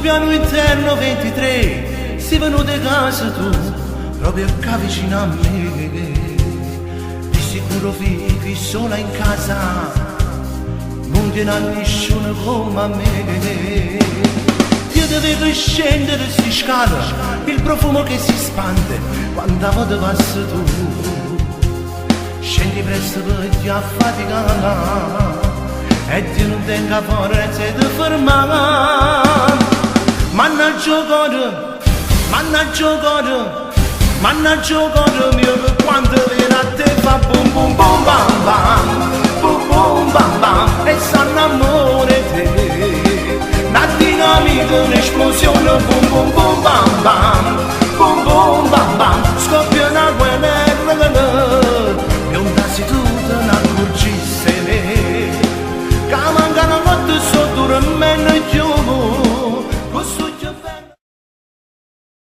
piano interno 23, sei venuto a casa tu, proprio qua vicino a me. Di sicuro vivi sola in casa, non tiene a nessuno come a me. Io dovevo scendere si scala, il profumo che si spande quando te passi tu. Scendi presto per ti affaticare e ti non tenga forza di fermare. Mannaggia cuore, mannaggia cuore, mannaggia cuore mio, che quando viene a te fa bum bum bum bam bam, bum bum bam bam, e sanno amore te. Una dinamite, un'esplosione, bum bum bum bam bam, bum bum bam bam, scoppia una guerra, e un tasi tu te ne accorgisse me, che mancano notte sotto me ne chiudo.